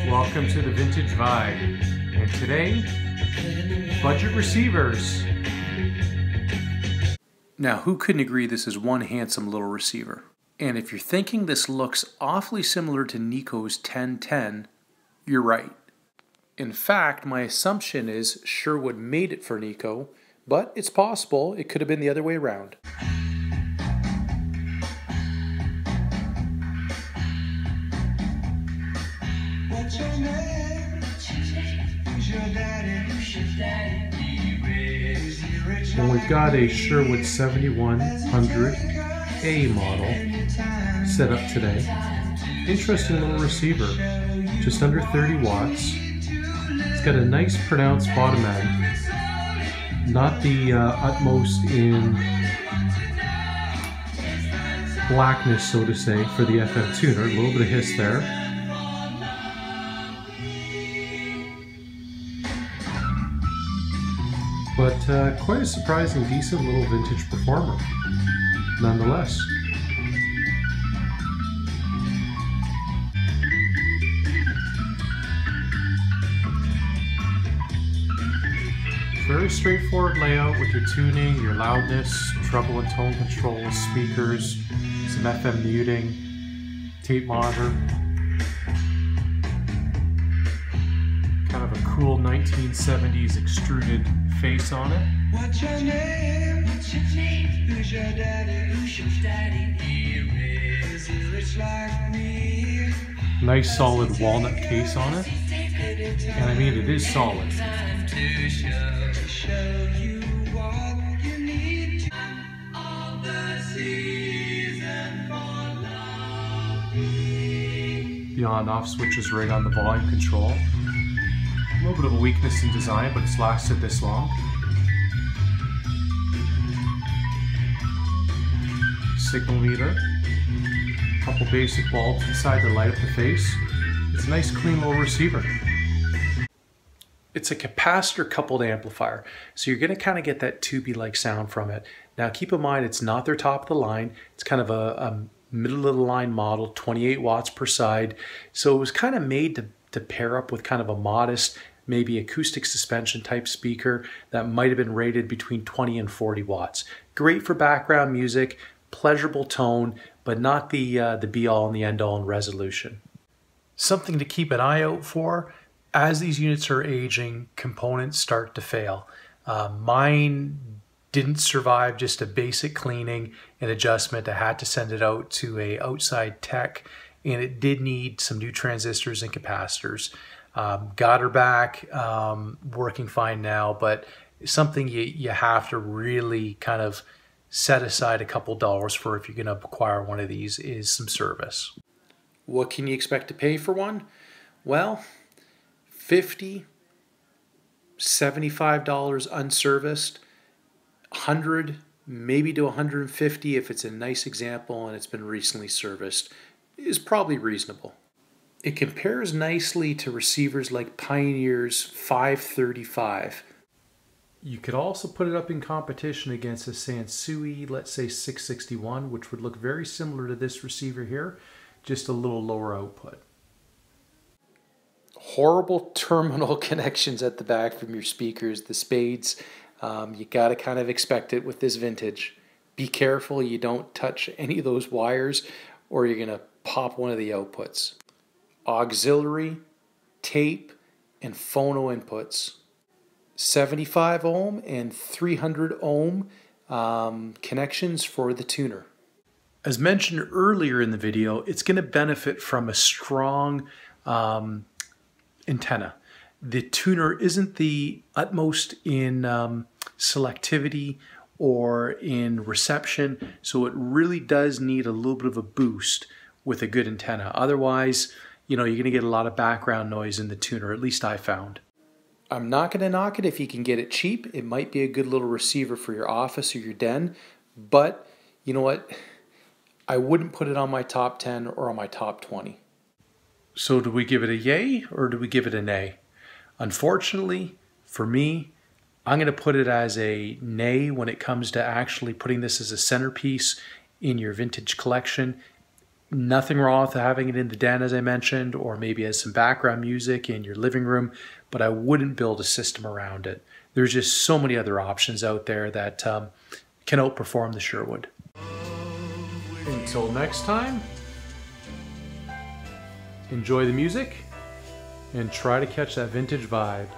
Welcome to the Vintage Vibe, and today, budget receivers. Now, who couldn't agree this is one handsome little receiver? And if you're thinking this looks awfully similar to Nico's 1010, you're right. In fact, my assumption is Sherwood made it for Nico, but it's possible it could have been the other way around. What's your name? Who's your daddy? And we've got a Sherwood 7100A model set up today. Interesting little receiver, just under 30 watts. It's got a nice pronounced bottom end, not the utmost in blackness, so to say, for the FM tuner. A little bit of hiss there. But quite a surprising, decent little vintage performer, nonetheless. Very straightforward layout with your tuning, your loudness, treble and tone controls, speakers, some FM muting, tape monitor. Kind of a cool 1970s extruded face on it. What's your name? Who's your daddy? Is he rich like me? Nice solid walnut case on it. And I mean, it is solid. To show you what you need. Of the season for loving. The on-off switch is right on the volume control. A little bit of a weakness in design, but it's lasted this long. Signal meter. A couple basic bulbs inside to light up the face. It's a nice clean little receiver. It's a capacitor coupled amplifier, so you're going to kind of get that tubey-like sound from it. Now keep in mind it's not their top of the line. It's kind of a middle of the line model, 28 watts per side. So it was kind of made to pair up with kind of a modest, maybe acoustic suspension type speaker that might have been rated between 20 and 40 watts. Great for background music, pleasurable tone, but not the be-all and the end-all in resolution. Something to keep an eye out for: as these units are aging, components start to fail. Mine didn't survive just a basic cleaning and adjustment. I had to send it out to an outside tech, and it did need some new transistors and capacitors. Got her back, working fine now, but something you have to really kind of set aside a couple dollars for if you're going to acquire one of these is some service. What can you expect to pay for one? Well, $50, $75 unserviced, $100, maybe to $150 if it's a nice example and it's been recently serviced, is probably reasonable. It compares nicely to receivers like Pioneer's 535. You could also put it up in competition against a Sansui, let's say 661, which would look very similar to this receiver here, just a little lower output. Horrible terminal connections at the back from your speakers, the spades. You got to kind of expect it with this vintage. Be careful you don't touch any of those wires or you're going to pop one of the outputs. Auxiliary, tape, and phono inputs. 75 ohm and 300 ohm connections for the tuner. As mentioned earlier in the video, it's going to benefit from a strong antenna. The tuner isn't the utmost in selectivity or in reception, so it really does need a little bit of a boost with a good antenna. Otherwise, you're going to get a lot of background noise in the tuner, at least I found. I'm not going to knock it if you can get it cheap. It might be a good little receiver for your office or your den, but you know what? I wouldn't put it on my top 10 or on my top 20. So do we give it a yay or do we give it a nay? Unfortunately, for me, I'm going to put it as a nay when it comes to actually putting this as a centerpiece in your vintage collection. Nothing wrong with having it in the den, as I mentioned, or maybe as some background music in your living room, but I wouldn't build a system around it. There's just so many other options out there that can outperform the Sherwood. Until next time, enjoy the music and try to catch that vintage vibe.